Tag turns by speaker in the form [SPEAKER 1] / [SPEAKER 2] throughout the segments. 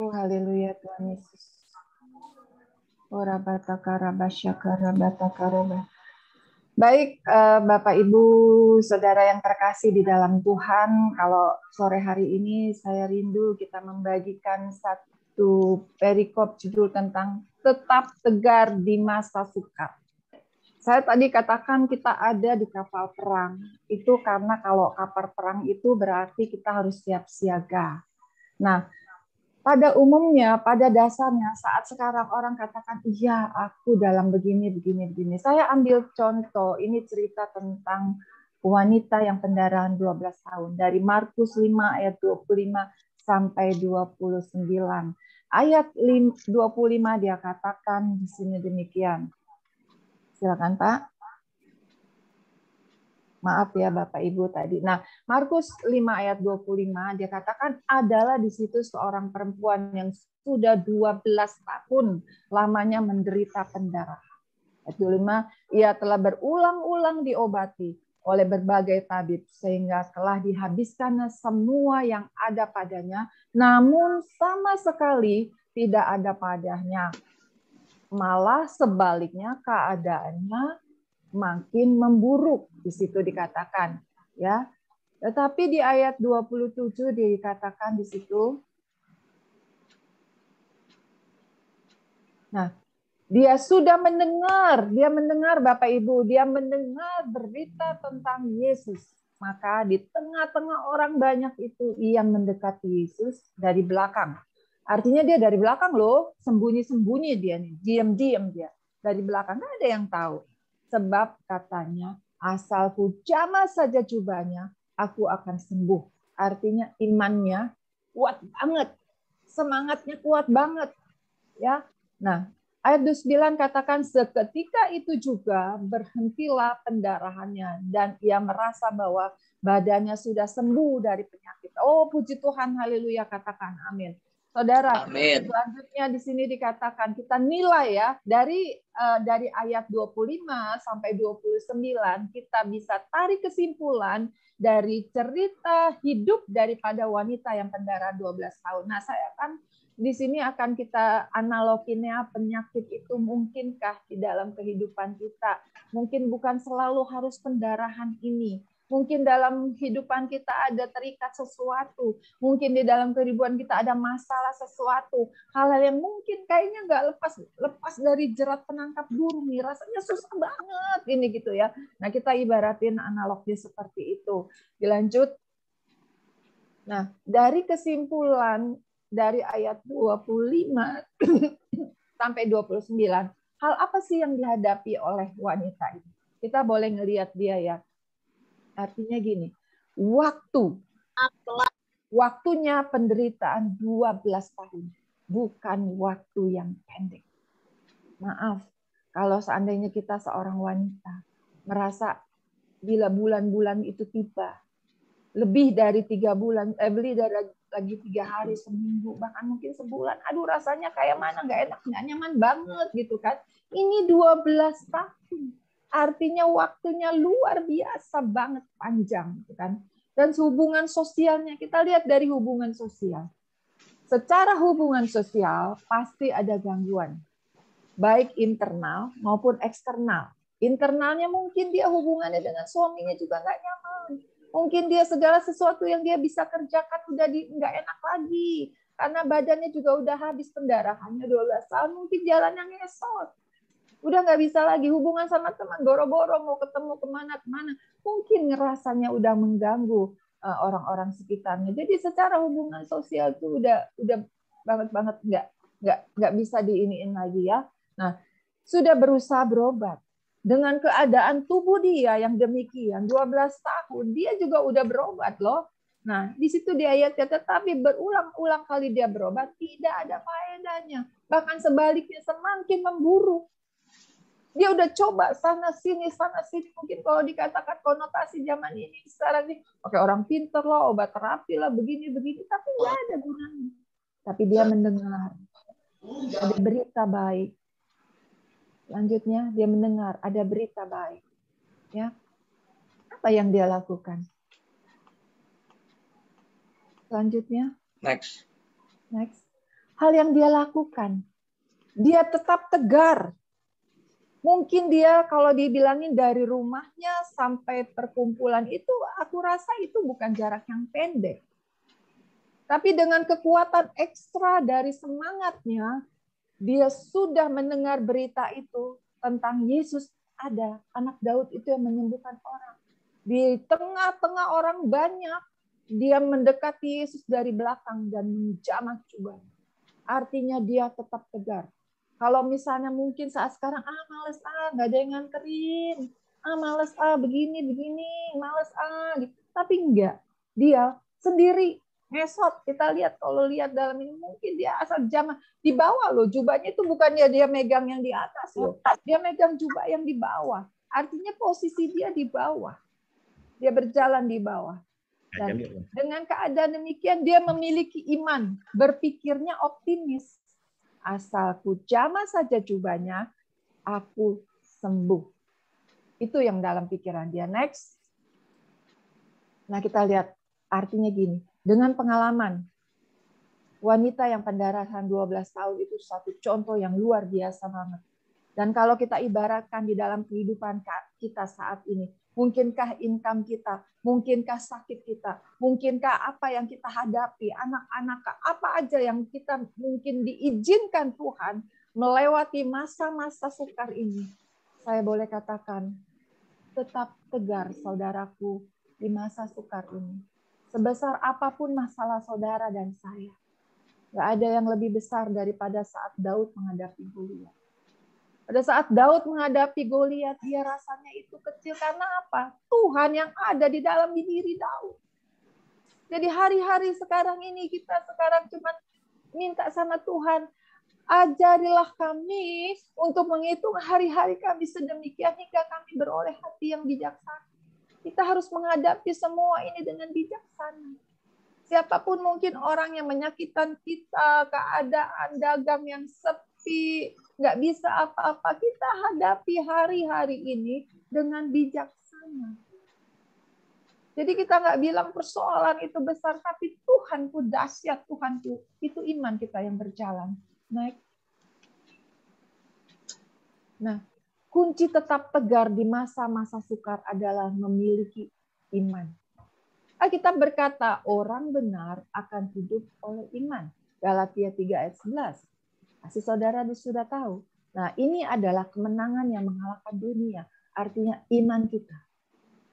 [SPEAKER 1] Haleluya Tuhan Yesus. Ora batakara basyakara batakara. Baik, Bapak Ibu, Saudara yang terkasih di dalam Tuhan, kalau sore hari ini saya rindu kita membagikan satu perikop judul tentang tetap tegar di masa sukar. Saya tadi katakan kita ada di kapal perang. Itu karena kalau kapal perang itu berarti kita harus siap siaga. Nah, pada umumnya, pada dasarnya, saat sekarang orang katakan, iya aku dalam begini. Saya ambil contoh, ini cerita tentang wanita yang pendarahan 12 tahun. Dari Markus 5 ayat 25 sampai 29. Ayat 25 dia katakan di sini demikian. Silakan Pak. Maaf ya Bapak Ibu tadi. Nah, Markus 5 ayat 25 dia katakan adalah di situ seorang perempuan yang sudah 12 tahun lamanya menderita pendarahan. Ayat 25, ia telah berulang-ulang diobati oleh berbagai tabib sehingga telah dihabiskannya semua yang ada padanya, namun sama sekali tidak ada padanya. Malah sebaliknya keadaannya makin memburuk, di situ dikatakan ya. Tetapi di ayat 27 dikatakan di situ, nah, dia sudah mendengar Bapak Ibu, dia mendengar berita tentang Yesus. Maka di tengah-tengah orang banyak itu ia mendekati Yesus dari belakang. Artinya dia dari belakang loh, sembunyi-sembunyi dia nih, diam-diam dia. Dari belakang nggak ada yang tahu. Sebab katanya, asalku jamah saja jubahnya, aku akan sembuh. Artinya imannya kuat banget, semangatnya kuat banget, ya. Nah, ayat 29 katakan seketika itu juga berhentilah pendarahannya dan ia merasa bahwa badannya sudah sembuh dari penyakit. Oh, puji Tuhan, haleluya, katakan amin. Saudara,
[SPEAKER 2] Amin.
[SPEAKER 1] Selanjutnya di sini dikatakan kita nilai ya dari ayat 25 sampai 29 kita bisa tarik kesimpulan dari cerita hidup daripada wanita yang pendarahan 12 tahun. Nah, saya akan di sini akan kita analoginya penyakit itu mungkinkah di dalam kehidupan kita. Mungkin bukan selalu harus pendarahan ini. Mungkin dalam kehidupan kita ada terikat sesuatu. Mungkin di dalam kehidupan kita ada masalah sesuatu. Hal-hal yang mungkin kayaknya nggak lepas dari jerat penangkap burung nih. Rasanya susah banget ini gitu ya. Nah, kita ibaratin analogi seperti itu. Dilanjut. Nah, dari kesimpulan dari ayat 25 sampai 29, hal apa sih yang dihadapi oleh wanita ini? Kita boleh ngelihat dia ya. Artinya gini, waktunya penderitaan 12 tahun, bukan waktu yang pendek. Maaf, kalau seandainya kita seorang wanita merasa bila bulan-bulan itu tiba, lebih dari 3 bulan, lebih dari lagi 3 hari, seminggu, bahkan mungkin sebulan, aduh rasanya kayak mana, nggak enak, nggak nyaman banget gitu kan. Ini 12 tahun. Artinya waktunya luar biasa banget panjang, gitu kan. Dan hubungan sosialnya, kita lihat dari hubungan sosial. Secara hubungan sosial pasti ada gangguan, baik internal maupun eksternal. Internalnya mungkin dia hubungannya dengan suaminya juga nggak nyaman. Mungkin dia segala sesuatu yang dia bisa kerjakan udah nggak enak lagi. Karena badannya juga udah habis pendarahannya 12 tahun, mungkin jalannya ngesot. Udah nggak bisa lagi hubungan sama teman, boro-boro mau ketemu kemana-kemana. Mungkin ngerasanya udah mengganggu orang-orang sekitarnya. Jadi secara hubungan sosial tuh udah banget nggak bisa diiniin lagi ya. Nah, sudah berusaha berobat. Dengan keadaan tubuh dia yang demikian, 12 tahun, dia juga udah berobat loh. Nah, di situ di ayatnya, tetapi berulang-ulang kali dia berobat, tidak ada faedahnya. Bahkan sebaliknya semakin memburuk. Dia udah coba sana sini. Mungkin kalau dikatakan konotasi zaman ini sekarang nih, oke orang pinter lah, obat terapi lah, begini, tapi nggak ada gunanya. Tapi dia mendengar ada berita baik. Selanjutnya dia mendengar ada berita baik. Ya, apa yang dia lakukan? Selanjutnya,
[SPEAKER 2] next.
[SPEAKER 1] hal yang dia lakukan. Dia tetap tegar. Mungkin dia kalau dibilangin dari rumahnya sampai perkumpulan itu, aku rasa itu bukan jarak yang pendek. Tapi dengan kekuatan ekstra dari semangatnya, dia sudah mendengar berita itu tentang Yesus ada, anak Daud itu yang menyembuhkan orang. Di tengah-tengah orang banyak, dia mendekati Yesus dari belakang dan menjamah jubahnya. Artinya dia tetap tegar. Kalau misalnya mungkin saat sekarang, males nggak ada yang nganterin, males begini, males gitu. Tapi enggak, dia sendiri ngesot. Kita lihat, kalau lihat dalam ini mungkin dia asal jamah di bawah loh, jubahnya itu bukannya dia megang yang di atas loh, dia megang jubah yang di bawah. Artinya posisi dia di bawah, dia berjalan di bawah. Dan dengan keadaan demikian dia memiliki iman, berpikirnya optimis. Asalku jamah saja jubahnya, aku sembuh. Itu yang dalam pikiran dia. Next. Nah, kita lihat artinya gini. Dengan pengalaman, wanita yang pendarahan 12 tahun itu satu contoh yang luar biasa banget. Dan kalau kita ibaratkan di dalam kehidupan kita saat ini, mungkinkah income kita, mungkinkah sakit kita, mungkinkah apa yang kita hadapi, anak-anak, apa aja yang kita mungkin diizinkan Tuhan melewati masa-masa sukar ini. Saya boleh katakan, tetap tegar saudaraku di masa sukar ini. Sebesar apapun masalah saudara dan saya, nggak ada yang lebih besar daripada saat Daud menghadapi Goliat. Pada saat Daud menghadapi Goliat, dia rasanya itu kecil karena apa? Tuhan yang ada di dalam diri Daud. Jadi hari-hari sekarang ini kita sekarang cuma minta sama Tuhan, ajarilah kami untuk menghitung hari-hari kami sedemikian hingga kami beroleh hati yang bijaksana. Kita harus menghadapi semua ini dengan bijaksana. Siapapun mungkin orang yang menyakitkan kita, keadaan dagang yang sepi, nggak bisa apa-apa, kita hadapi hari-hari ini dengan bijaksana. Jadi kita nggak bilang persoalan itu besar, tapi Tuhanku dahsyat, Tuhanku itu iman kita yang berjalan. Nah, kunci tetap tegar di masa-masa sukar adalah memiliki iman. Alkitab berkata, orang benar akan hidup oleh iman. Galatia 3 ayat 11. Pasti saudara sudah tahu. Nah, ini adalah kemenangan yang mengalahkan dunia. Artinya iman kita.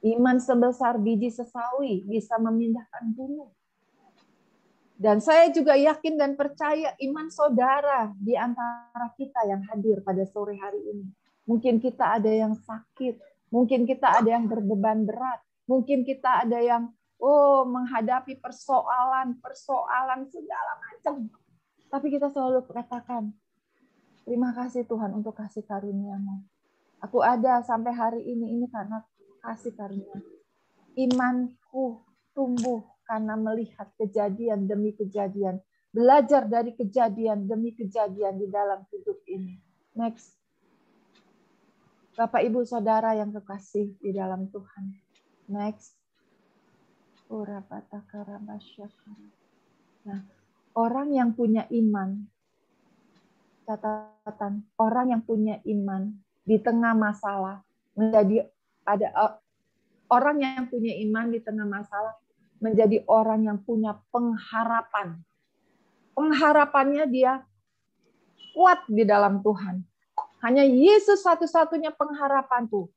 [SPEAKER 1] Iman sebesar biji sesawi bisa memindahkan gunung. Dan saya juga yakin dan percaya iman saudara di antara kita yang hadir pada sore hari ini. Mungkin kita ada yang sakit. Mungkin kita ada yang berbeban berat. Mungkin kita ada yang menghadapi persoalan segala macam. Tapi kita selalu katakan, terima kasih Tuhan untuk kasih karunia-Mu. Aku ada sampai hari ini karena kasih karunia. Imanku tumbuh karena melihat kejadian demi kejadian. Belajar dari kejadian demi kejadian di dalam hidup ini. Next. Bapak, Ibu, Saudara yang kekasih di dalam Tuhan. Next. Nah, orang yang punya iman, catatan, orang yang punya iman di tengah masalah menjadi orang yang punya iman di tengah masalah menjadi orang yang punya pengharapan. Pengharapannya dia kuat di dalam Tuhan. Hanya Yesus satu-satunya pengharapan tuh.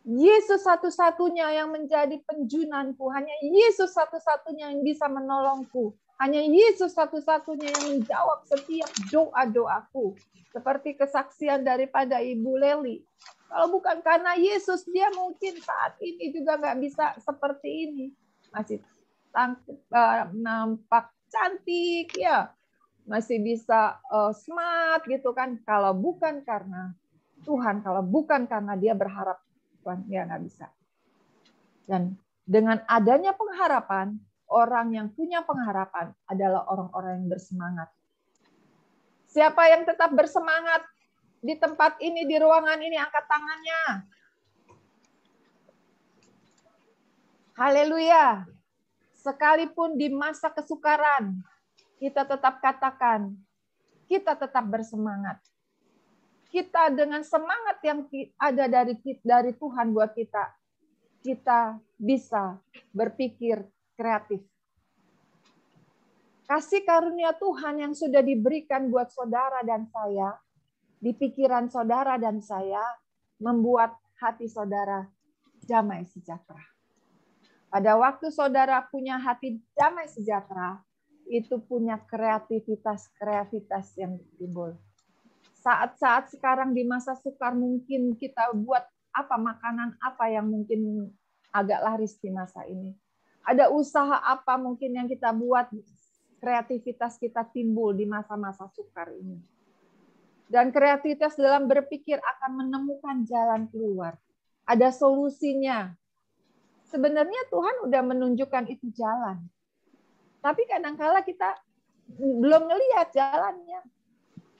[SPEAKER 1] Yesus satu-satunya yang menjadi penjunanku. Hanya Yesus satu-satunya yang bisa menolongku. Hanya Yesus satu-satunya yang menjawab setiap doa-doaku. Seperti kesaksian daripada Ibu Leli. Kalau bukan karena Yesus, dia mungkin saat ini juga nggak bisa seperti ini. Masih nampak cantik, ya, masih bisa smart gitu kan. Kalau bukan karena Tuhan, kalau bukan karena dia berharap Tuhan, ya nggak bisa. Dan dengan adanya pengharapan, orang yang punya pengharapan adalah orang-orang yang bersemangat. Siapa yang tetap bersemangat di tempat ini, di ruangan ini, angkat tangannya. Haleluya. Sekalipun di masa kesukaran, kita tetap katakan, kita tetap bersemangat. Kita dengan semangat yang ada dari Tuhan buat kita bisa berpikir kreatif. Kasih karunia Tuhan yang sudah diberikan buat saudara dan saya, di pikiran saudara dan saya, membuat hati saudara damai sejahtera. Pada waktu saudara punya hati damai sejahtera, itu punya kreativitas yang timbul. Saat-saat sekarang di masa sukar mungkin kita buat makanan apa yang mungkin agak laris di masa ini. Ada usaha apa mungkin yang kita buat, kreativitas kita timbul di masa-masa sukar ini. Dan kreativitas dalam berpikir akan menemukan jalan keluar. Ada solusinya. Sebenarnya Tuhan udah menunjukkan itu jalan. Tapi kadang-kala kita belum ngelihat jalannya.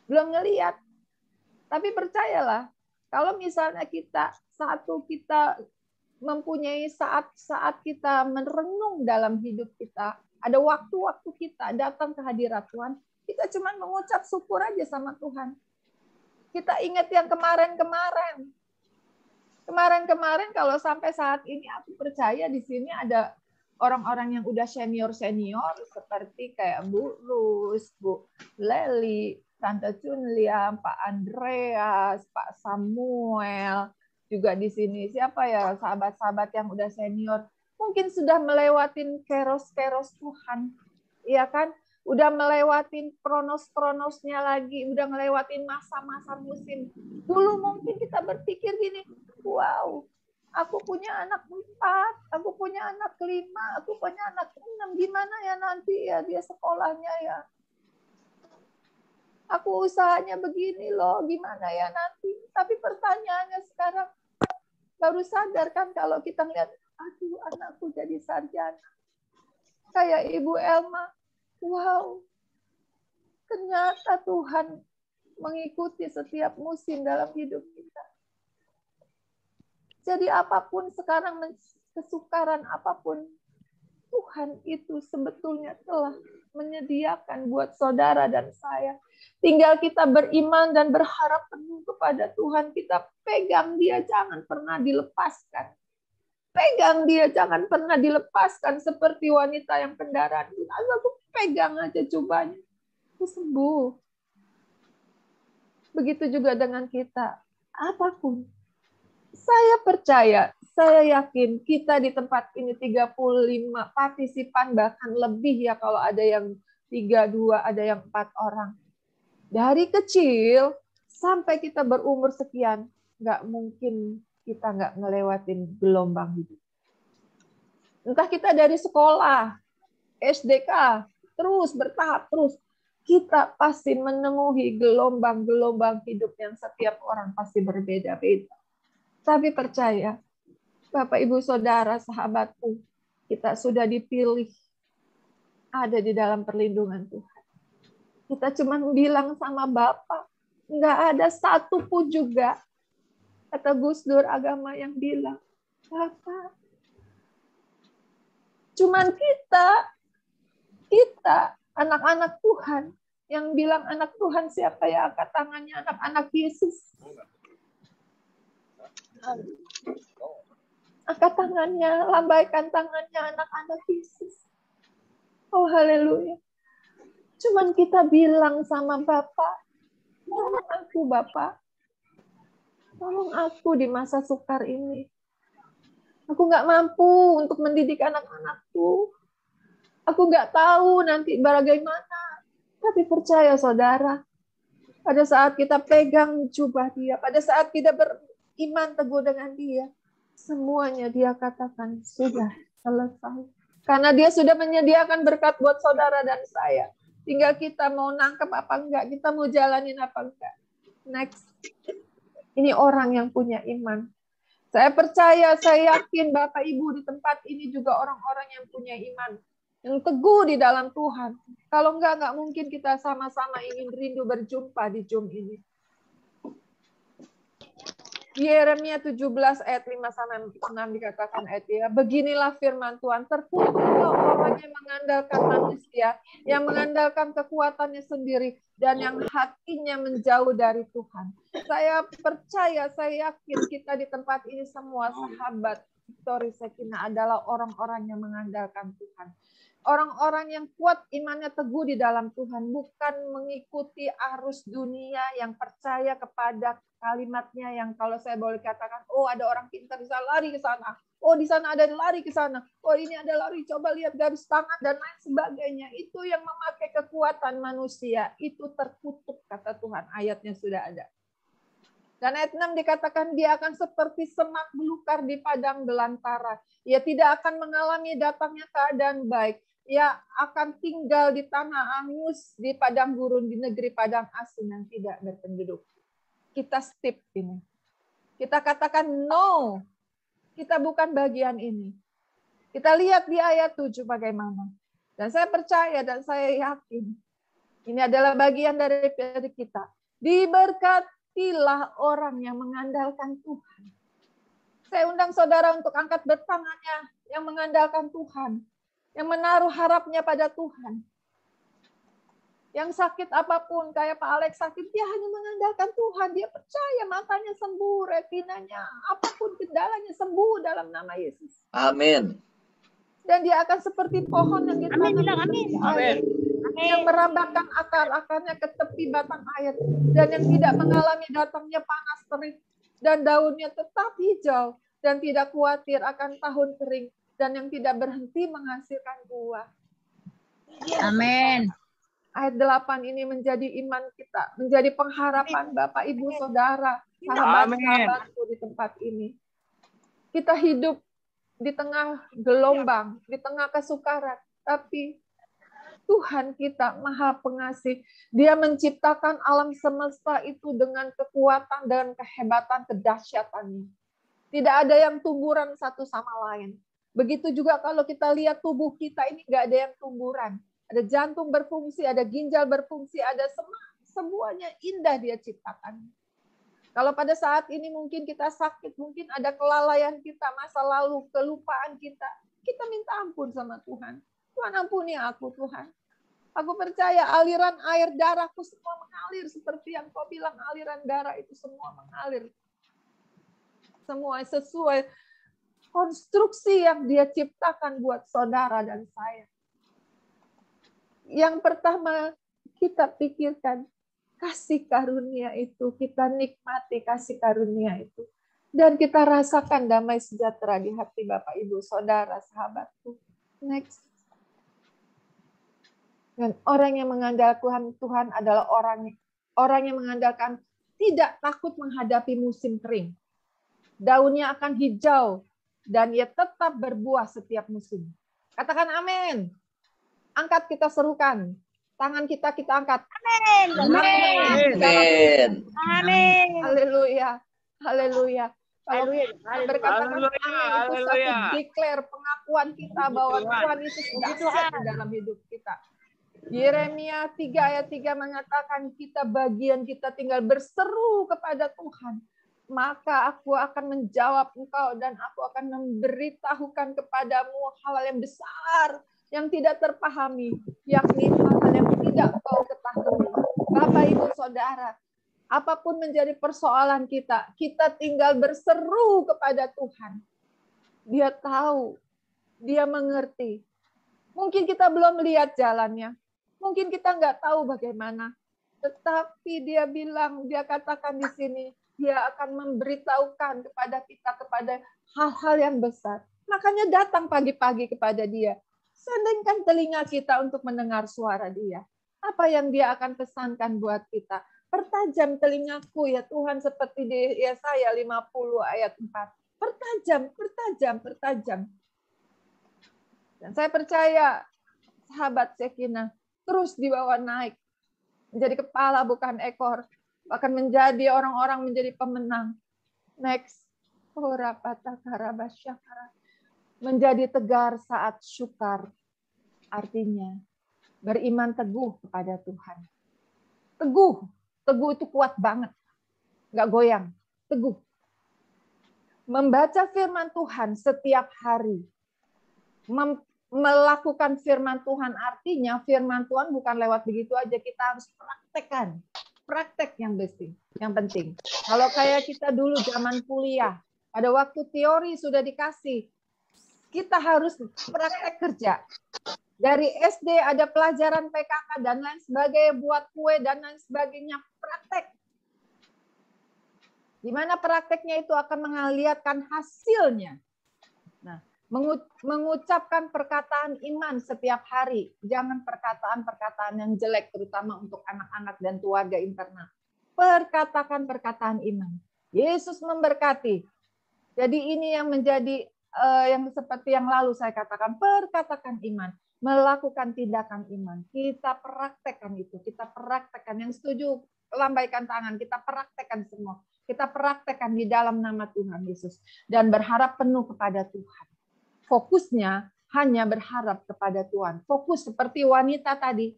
[SPEAKER 1] Belum ngelihat. Tapi percayalah, kalau misalnya kita mempunyai saat-saat kita merenung dalam hidup kita, ada waktu-waktu kita datang ke hadirat Tuhan, kita cuma mengucap syukur aja sama Tuhan. Kita ingat yang kemarin-kemarin. Kemarin-kemarin kalau sampai saat ini aku percaya di sini ada orang-orang yang udah senior-senior seperti kayak Bu Rus, Bu Leli, Tante Chunlia, Pak Andreas, Pak Samuel, juga di sini siapa ya sahabat-sahabat yang udah senior, mungkin sudah melewatin keros-keros Tuhan, iya kan? Udah melewatin kronos-kronosnya lagi, udah ngelewatin masa-masa musim. Dulu mungkin kita berpikir gini, wow, aku punya anak 4, aku punya anak 5, aku punya anak 6, gimana ya nanti ya dia sekolahnya ya. Aku usahanya begini loh, gimana ya nanti. Tapi pertanyaannya sekarang, baru sadar kan kalau kita lihat, aduh anakku jadi sarjana. Kayak Ibu Elma, wow, ternyata Tuhan mengikuti setiap musim dalam hidup kita. Jadi apapun sekarang, kesukaran apapun, Tuhan itu sebetulnya telah menyediakan buat saudara dan saya. Tinggal kita beriman dan berharap penuh kepada Tuhan. Kita pegang dia, jangan pernah dilepaskan. Pegang dia, jangan pernah dilepaskan seperti wanita yang kendaraan. Aku pegang aja cobanya. Aku sembuh. Begitu juga dengan kita. Apapun. Saya percaya, saya yakin kita di tempat ini 35 partisipan, bahkan lebih ya kalau ada yang 32, ada yang 4 orang. Dari kecil sampai kita berumur sekian, nggak mungkin kita nggak ngelewatin gelombang hidup. Entah kita dari sekolah, SDK, terus bertahap, terus kita pasti menemui gelombang-gelombang hidup yang setiap orang pasti berbeda-beda. Tapi percaya, Bapak, Ibu, Saudara, sahabatku, kita sudah dipilih ada di dalam perlindungan Tuhan. Kita cuma bilang sama Bapak, nggak ada satu pun juga, kata Gus Dur agama yang bilang, Bapak, cuman kita anak-anak Tuhan, yang bilang anak Tuhan siapa ya, angkat tangannya, anak-anak Yesus. Angkat tangannya, lambaikan tangannya anak-anak Yesus. Oh haleluya. Cuman kita bilang sama Bapak, tolong aku Bapak. Tolong aku di masa sukar ini. Aku nggak mampu untuk mendidik anak-anakku. Aku nggak tahu nanti bagaimana. Tapi percaya saudara, pada saat kita pegang jubah dia, pada saat kita beriman teguh dengan dia, semuanya dia katakan sudah selesai. Karena dia sudah menyediakan berkat buat saudara dan saya. Tinggal kita mau nangkep apa enggak, kita mau jalanin apa enggak. Next. Ini orang yang punya iman. Saya percaya, saya yakin Bapak Ibu di tempat ini juga orang-orang yang punya iman. Yang teguh di dalam Tuhan. Kalau enggak mungkin kita sama-sama ingin rindu berjumpa di Zoom ini. Yeremia 17 ayat 5-6 dikatakan beginilah firman Tuhan, terkutuklah orang yang mengandalkan manusia, yang mengandalkan kekuatannya sendiri, dan yang hatinya menjauh dari Tuhan. Saya percaya, saya yakin kita di tempat ini semua sahabat Victory Shekinah adalah orang-orang yang mengandalkan Tuhan. Orang-orang yang kuat imannya teguh di dalam Tuhan, bukan mengikuti arus dunia, yang percaya kepada kalimatnya yang kalau saya boleh katakan, oh ada orang pintar bisa lari ke sana, oh di sana ada lari ke sana, oh ini ada lari, coba lihat garis tangan dan lain sebagainya. Itu yang memakai kekuatan manusia, itu terkutuk kata Tuhan, ayatnya sudah ada. Dan ayat 6 dikatakan dia akan seperti semak belukar di padang belantara. Ia tidak akan mengalami datangnya keadaan baik. Ia akan tinggal di tanah angus, di padang gurun, di negeri padang asin yang tidak berpenduduk. Kita skip ini. Kita katakan no. Kita bukan bagian ini. Kita lihat di ayat 7 bagaimana. Dan saya percaya dan saya yakin ini adalah bagian dari kita. Diberkatilah orang yang mengandalkan Tuhan. Saya undang saudara untuk angkat bertangannya yang mengandalkan Tuhan. Yang menaruh harapnya pada Tuhan. Yang sakit apapun, kayak Pak Alex sakit, dia hanya mengandalkan Tuhan. Dia percaya matanya sembuh, retinanya, apapun kendalanya sembuh dalam nama Yesus.
[SPEAKER 2] Amin.
[SPEAKER 1] Dan dia akan seperti pohon yang ditanam di air. Yang merambatkan akar-akarnya ke tepi batang air. Dan yang tidak mengalami datangnya panas terik. Dan daunnya tetap hijau. Dan tidak khawatir akan tahun kering. Dan yang tidak berhenti menghasilkan buah.
[SPEAKER 3] Amin.
[SPEAKER 1] Ayat 8 ini menjadi iman kita, menjadi pengharapan Bapak, Ibu, Saudara, sahabat-sahabatku di tempat ini. Kita hidup di tengah gelombang, di tengah kesukaran, tapi Tuhan kita Maha Pengasih. Dia menciptakan alam semesta itu dengan kekuatan dan kehebatan, kedahsyatannya. Tidak ada yang tumburan satu sama lain. Begitu juga kalau kita lihat tubuh kita ini nggak ada yang tumburan. Ada jantung berfungsi, ada ginjal berfungsi, ada semuanya indah dia ciptakan. Kalau pada saat ini mungkin kita sakit, mungkin ada kelalaian kita, masa lalu, kelupaan kita. Kita minta ampun sama Tuhan. Tuhan ampuni aku Tuhan. Aku percaya aliran air darahku semua mengalir. Seperti yang kau bilang aliran darah itu semua mengalir. Semua sesuai konstruksi yang dia ciptakan buat saudara dan saya. Yang pertama kita pikirkan kasih karunia itu, kita nikmati kasih karunia itu. Dan kita rasakan damai sejahtera di hati Bapak, Ibu, Saudara, sahabatku. Next. Dan orang yang mengandalkan Tuhan adalah orang yang mengandalkan tidak takut menghadapi musim kering. Daunnya akan hijau dan ia tetap berbuah setiap musim. Katakan amin. Angkat, kita serukan. Tangan kita angkat.
[SPEAKER 3] Amin.
[SPEAKER 2] Amin.
[SPEAKER 3] Amin.
[SPEAKER 1] Haleluya. Haleluya. Kalau berkatakan amin itu satu declare pengakuan kita bahwa Tuhan itu dahsyat di dalam hidup kita. Yeremia 3 ayat 3 mengatakan bagian kita tinggal berseru kepada Tuhan. Maka aku akan menjawab engkau dan aku akan memberitahukan kepadamu hal yang besar yang tidak terpahami, yakni hal-hal yang tidak kau ketahui. Bapak, Ibu, Saudara, apapun menjadi persoalan kita tinggal berseru kepada Tuhan. Dia tahu, dia mengerti. Mungkin kita belum melihat jalannya, mungkin kita nggak tahu bagaimana, tetapi dia bilang, dia katakan di sini, dia akan memberitahukan kepada kita kepada hal-hal yang besar. Makanya datang pagi-pagi kepada dia. Sandingkan telinga kita untuk mendengar suara dia. Apa yang dia akan pesankan buat kita. Pertajam telingaku ya Tuhan, seperti di Yesaya 50 ayat 4. Pertajam. Dan saya percaya sahabat Shekinah terus dibawa naik. Menjadi kepala bukan ekor. Akan menjadi orang-orang menjadi pemenang. Next. Menjadi tegar saat syukar. Artinya beriman teguh kepada Tuhan. Teguh itu kuat banget. Nggak goyang. Teguh. Membaca firman Tuhan setiap hari. Melakukan firman Tuhan artinya firman Tuhan bukan lewat begitu aja, kita harus praktekkan. Praktek yang penting. Kalau kayak kita dulu zaman kuliah, pada waktu teori sudah dikasih, kita harus praktek kerja. Dari SD ada pelajaran PKK dan lain sebagainya, buat kue dan lain sebagainya, praktek. Di mana prakteknya itu akan mengelihatkan hasilnya. Nah, mengucapkan perkataan iman setiap hari. Jangan perkataan-perkataan yang jelek, terutama untuk anak-anak dan keluarga internal. Perkatakan perkataan iman. Yesus memberkati. Jadi ini yang menjadi yang seperti yang lalu saya katakan, perkatakan iman. Melakukan tindakan iman. Kita praktekkan itu. Kita praktekkan. Yang setuju, lambaikan tangan. Kita praktekkan semua. Kita praktekkan di dalam nama Tuhan Yesus. Dan berharap penuh kepada Tuhan. Fokusnya hanya berharap kepada Tuhan. Fokus seperti wanita tadi.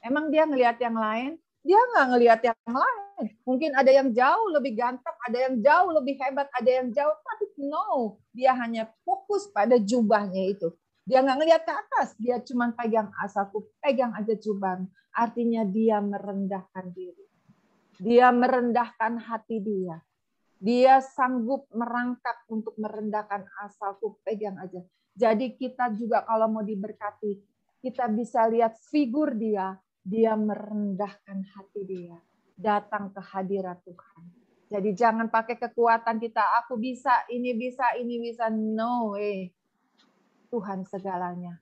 [SPEAKER 1] Emang dia ngelihat yang lain? Dia nggak ngelihat yang lain. Mungkin ada yang jauh lebih ganteng, ada yang jauh lebih hebat, ada yang jauh. Tapi no, dia hanya fokus pada jubahnya itu. Dia nggak ngelihat ke atas. Dia cuma pegang asalku, pegang aja jubah. Artinya dia merendahkan diri. Dia merendahkan hati dia. Dia sanggup merangkak untuk merendahkan asalku, pegang aja. Jadi kita juga kalau mau diberkati, kita bisa lihat figur dia. Dia merendahkan hati dia. Datang ke hadirat Tuhan. Jadi jangan pakai kekuatan kita. Aku bisa, ini bisa, ini bisa. No way. Tuhan segalanya.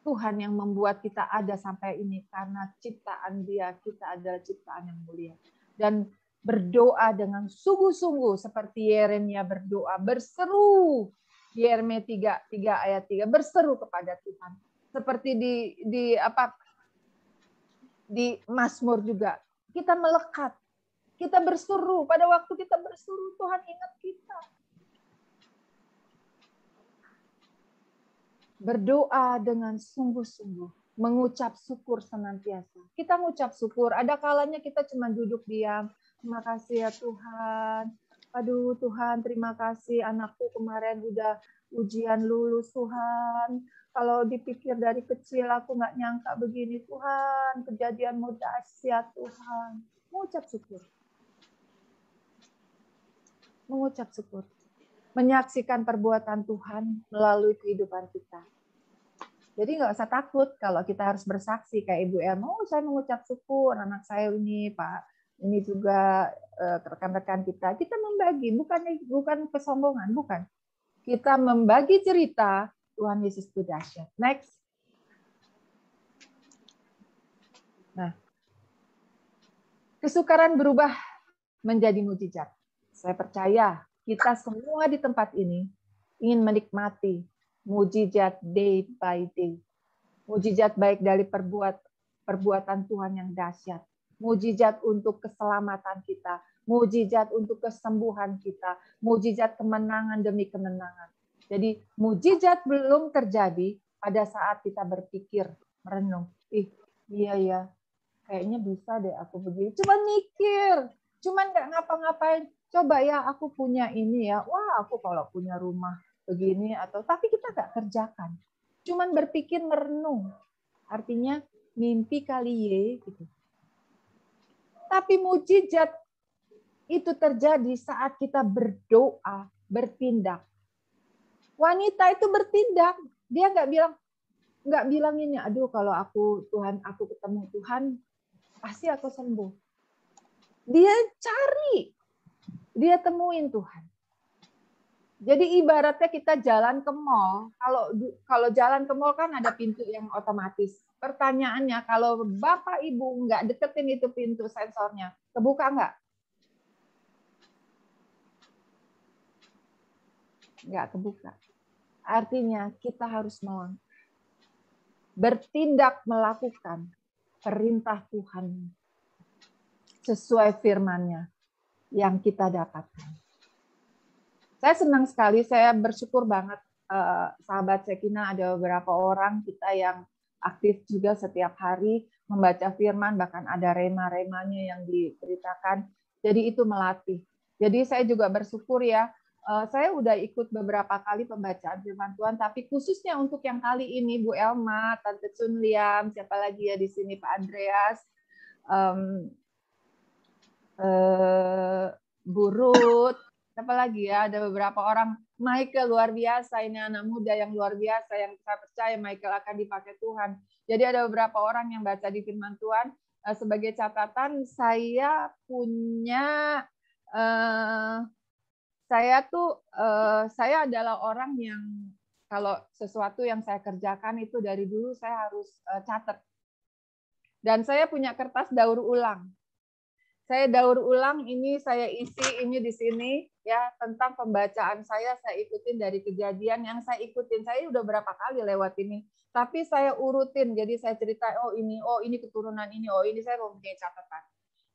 [SPEAKER 1] Tuhan yang membuat kita ada sampai ini. Karena ciptaan dia, kita adalah ciptaan yang mulia. Dan berdoa dengan sungguh-sungguh seperti Yeremia berdoa, berseru. Yeremia 3 ayat 3, berseru kepada Tuhan. Seperti di Mazmur juga. Kita melekat. Kita berseru. Pada waktu kita berseru, Tuhan ingat kita. Berdoa dengan sungguh-sungguh. Mengucap syukur senantiasa. Kita mengucap syukur. Ada kalanya kita cuma duduk diam. Terima kasih ya Tuhan. Aduh Tuhan, terima kasih anakku kemarin udah ujian lulus Tuhan. Kalau dipikir dari kecil aku nggak nyangka begini Tuhan. Kejadianmu dahsyat Tuhan. Mengucap syukur. Mengucap syukur. Menyaksikan perbuatan Tuhan melalui kehidupan kita. Jadi nggak usah takut kalau kita harus bersaksi kayak Ibu Elma. Oh, saya mengucap syukur anak saya ini, Pak. Ini juga rekan-rekan kita. Kita membagi, bukan kesombongan, bukan. Kita membagi cerita Tuhan Yesus itu dahsyat. Next. Nah, kesukaran berubah menjadi mujizat. Saya percaya kita semua di tempat ini ingin menikmati mujizat day by day. Mujizat baik dari perbuatan Tuhan yang dahsyat. Mujizat untuk keselamatan kita. Mujizat untuk kesembuhan kita. Mujizat kemenangan demi kemenangan. Jadi mujizat belum terjadi pada saat kita berpikir, merenung. Iya ya, kayaknya bisa deh aku begini. Cuma mikir, cuma nggak ngapa-ngapain. Coba ya aku punya ini ya. Wah aku kalau punya rumah begini atau tapi kita nggak kerjakan. Cuman berpikir merenung. Artinya mimpi kali ye gitu. Tapi mujizat itu terjadi saat kita berdoa, bertindak. Wanita itu bertindak. Dia nggak bilang ini, aduh kalau aku ketemu Tuhan, pasti aku sembuh. Dia cari, dia temuin Tuhan. Jadi ibaratnya kita jalan ke mall, kalau jalan ke mall kan ada pintu yang otomatis. Pertanyaannya, kalau Bapak Ibu nggak deketin itu pintu sensornya, kebuka nggak? Nggak kebuka. Artinya kita harus bertindak melakukan perintah Tuhan sesuai firman-Nya yang kita dapatkan. Saya senang sekali, saya bersyukur banget sahabat Sekina ada beberapa orang kita yang aktif juga setiap hari membaca firman, bahkan ada rema-remanya yang diberitakan. Jadi itu melatih. Jadi saya juga bersyukur ya, saya udah ikut beberapa kali pembacaan firman Tuhan, tapi khususnya untuk yang kali ini, Bu Elma, Tante Chun Liam, siapa lagi ya di sini, Pak Andreas, Bu Ruth, siapa lagi ya, ada beberapa orang, Michael luar biasa, ini anak muda yang luar biasa, yang saya percaya Michael akan dipakai Tuhan. Jadi ada beberapa orang yang baca di firman Tuhan. Sebagai catatan, saya punya saya adalah orang yang kalau sesuatu yang saya kerjakan itu dari dulu saya harus catat. Dan saya punya kertas daur ulang. Saya daur ulang ini, saya isi ini di sini ya tentang pembacaan saya ikutin dari kejadian yang saya ikutin. Saya udah berapa kali lewat ini, tapi saya urutin. Jadi saya cerita, oh ini keturunan ini, oh ini saya mempunyai catatan.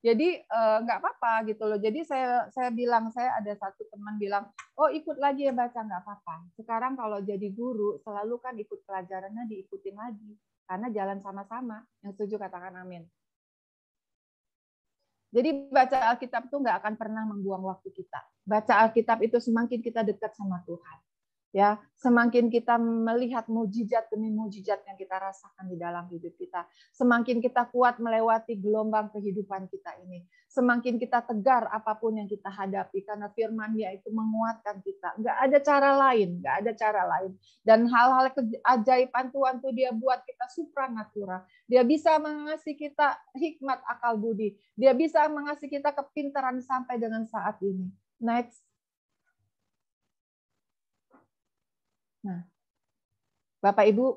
[SPEAKER 1] Jadi nggak apa-apa gitu loh. Jadi saya bilang, saya ada satu teman bilang, oh ikut lagi ya baca, nggak apa-apa. Sekarang kalau jadi guru selalu kan ikut pelajarannya diikutin lagi karena jalan sama-sama. Yang setuju katakan amin. Jadi baca Alkitab itu nggak akan pernah membuang waktu kita. Baca Alkitab itu semakin kita dekat sama Tuhan. Ya, semakin kita melihat mujizat demi mujizat yang kita rasakan di dalam hidup kita, semakin kita kuat melewati gelombang kehidupan kita ini, semakin kita tegar apapun yang kita hadapi karena firman-Nya itu menguatkan kita. Nggak ada cara lain, nggak ada cara lain. Dan hal-hal keajaiban Tuhan tuh Dia buat kita supranatural. Dia bisa mengasih kita hikmat akal budi. Dia bisa mengasih kita kepintaran sampai dengan saat ini. Next. Nah, Bapak Ibu,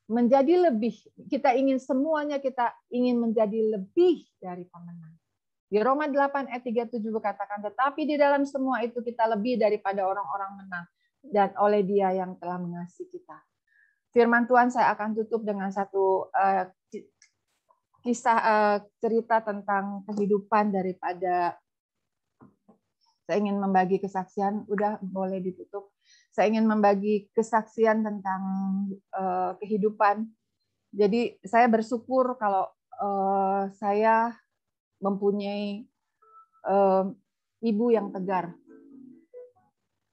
[SPEAKER 1] menjadi lebih, kita ingin semuanya, kita ingin menjadi lebih dari pemenang. Di Roma 8 ayat 37 berkatakan, tetapi di dalam semua itu kita lebih daripada orang-orang menang, dan oleh Dia yang telah mengasihi kita. Firman Tuhan saya akan tutup dengan satu kisah cerita tentang kehidupan daripada, saya ingin membagi kesaksian, udah boleh ditutup. Saya ingin membagi kesaksian tentang kehidupan. Jadi saya bersyukur kalau saya mempunyai ibu yang tegar.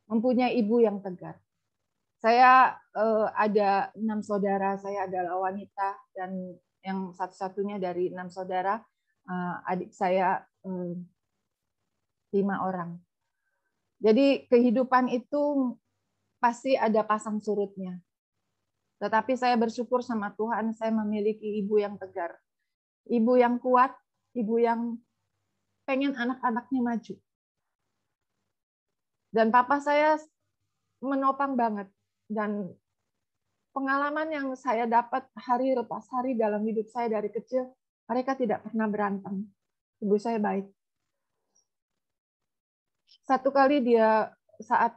[SPEAKER 1] Mempunyai ibu yang tegar. Saya ada 6 saudara, saya adalah wanita, dan yang satu-satunya dari 6 saudara, adik saya 5 orang. Jadi kehidupan itu pasti ada pasang surutnya. Tetapi saya bersyukur sama Tuhan, saya memiliki ibu yang tegar. Ibu yang kuat, ibu yang pengen anak-anaknya maju. Dan papa saya menopang banget. Dan pengalaman yang saya dapat hari lepas hari dalam hidup saya dari kecil, mereka tidak pernah berantem. Ibu saya baik. Satu kali saat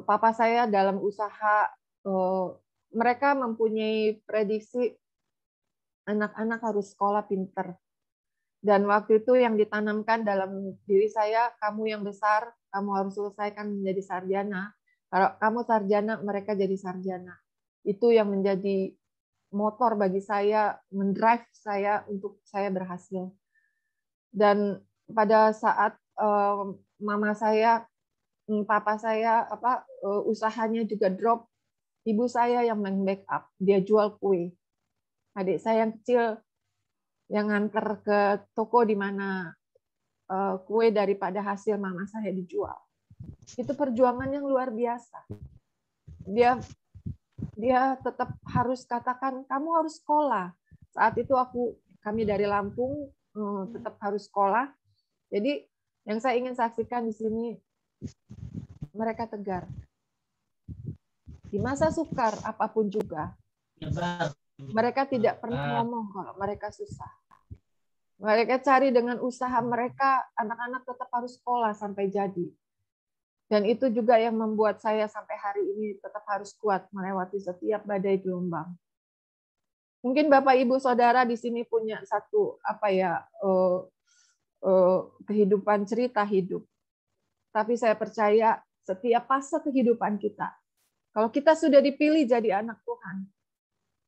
[SPEAKER 1] papa saya dalam usaha, mereka mempunyai prediksi anak-anak harus sekolah pinter. Dan waktu itu yang ditanamkan dalam diri saya, kamu yang besar, kamu harus selesaikan menjadi sarjana. Kalau kamu sarjana, mereka jadi sarjana. Itu yang menjadi motor bagi saya, mendrive saya untuk saya berhasil. Dan pada saat papa saya usahanya juga drop, ibu saya yang membackup, dia jual kue. Adik saya yang kecil yang nganter ke toko di mana kue daripada hasil mama saya dijual. Itu perjuangan yang luar biasa. Dia tetap harus katakan, kamu harus sekolah. Saat itu kami dari Lampung tetap harus sekolah. Jadi yang saya ingin saksikan di sini, mereka tegar. Di masa sukar apapun juga, mereka tidak pernah ngomong kalau mereka susah. Mereka cari dengan usaha mereka, anak-anak tetap harus sekolah sampai jadi. Dan itu juga yang membuat saya sampai hari ini tetap harus kuat melewati setiap badai gelombang. Mungkin Bapak Ibu Saudara di sini punya satu kehidupan cerita hidup. Tapi saya percaya setiap fase kehidupan kita, kalau kita sudah dipilih jadi anak Tuhan,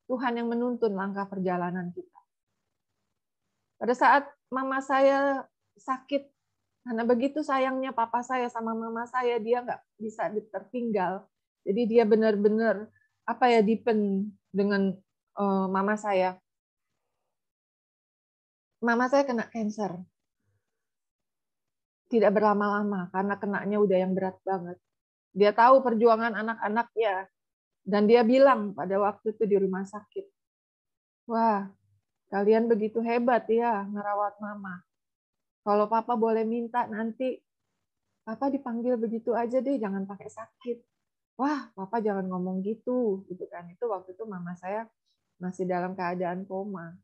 [SPEAKER 1] Tuhan yang menuntun langkah perjalanan kita. Pada saat mama saya sakit Karena begitu sayangnya papa saya sama mama saya, dia nggak bisa tertinggal. Jadi dia benar-benar depend dengan mama saya. Mama saya kena cancer. Tidak berlama-lama karena kenanya udah yang berat banget. Dia tahu perjuangan anak-anaknya dan dia bilang pada waktu itu di rumah sakit, "Wah, kalian begitu hebat ya ngerawat mama. Kalau papa boleh minta nanti papa dipanggil begitu aja deh, jangan pakai sakit." Wah, papa jangan ngomong gitu kan. Itu waktu itu mama saya masih dalam keadaan koma.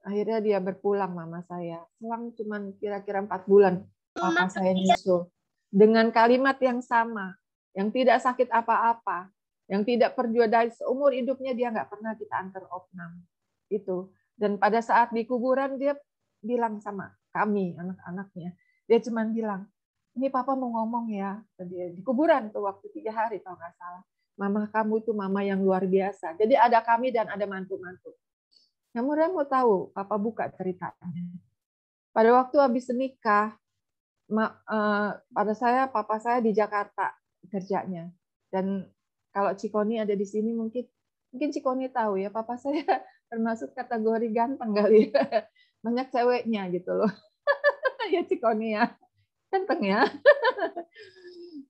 [SPEAKER 1] Akhirnya dia berpulang mama saya. Selang cuman kira-kira 4 bulan papa saya nyusul. Dengan kalimat yang sama, yang tidak sakit apa-apa, yang tidak perjuang dari seumur hidupnya dia nggak pernah kita antar opnam. Itu. Dan pada saat di kuburan dia bilang sama kami anak-anaknya, dia cuma bilang, "Ini papa mau ngomong ya." Di kuburan tuh waktu 3 hari kalau nggak salah. "Mama kamu tuh mama yang luar biasa." Jadi ada kami dan ada mantu-mantu. Kemudian mau tahu, papa buka ceritanya. Pada waktu habis nikah, papa saya di Jakarta kerjanya. Dan kalau Cikoni ada di sini mungkin Cikoni tahu ya, papa saya termasuk kategori ganteng kali ya. Banyak ceweknya gitu loh. Ya Cikoni ya, ganteng ya.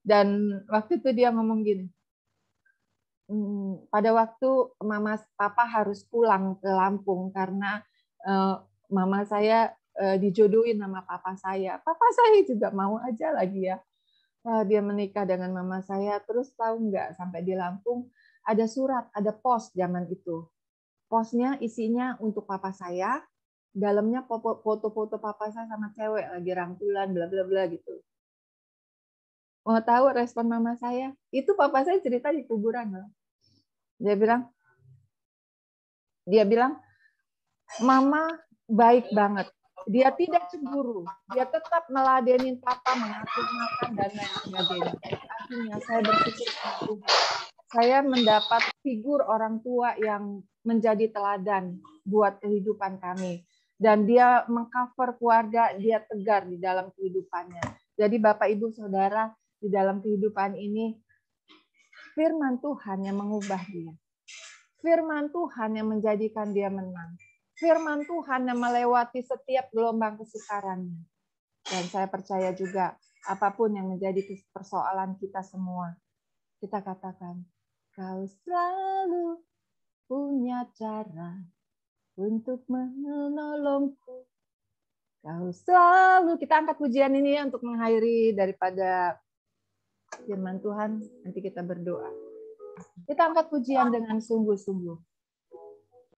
[SPEAKER 1] Dan waktu itu dia ngomong gini, pada waktu papa harus pulang ke Lampung karena mama saya dijodohin sama papa saya. Papa saya juga mau aja lagi ya. Dia menikah dengan mama saya, terus tahu nggak sampai di Lampung ada surat, ada pos zaman itu. Posnya isinya untuk papa saya, dalamnya foto-foto papa saya sama cewek lagi rangkulan, bla bla bla gitu. Mau tahu respon mama saya? Itu papa saya cerita di kuburan loh. Dia bilang, "Mama baik banget. Dia tidak cemburu. Dia tetap meladenin papa, mengatur makan dan lain sebagainya. Artinya saya bersyukur sama Tuhan. Saya mendapat figur orang tua yang menjadi teladan buat kehidupan kami. Dan dia mengcover keluarga, dia tegar di dalam kehidupannya. Jadi Bapak, Ibu, Saudara, di dalam kehidupan ini, firman Tuhan yang mengubah dia. Firman Tuhan yang menjadikan dia menang. Firman Tuhan yang melewati setiap gelombang kesukarannya. Dan saya percaya juga, apapun yang menjadi persoalan kita semua, kita katakan, Kau selalu punya cara untuk menolongku. Kau selalu, kita angkat pujian ini ya untuk mengakhiri daripada firman Tuhan, nanti kita berdoa. Kita angkat pujian dengan sungguh-sungguh.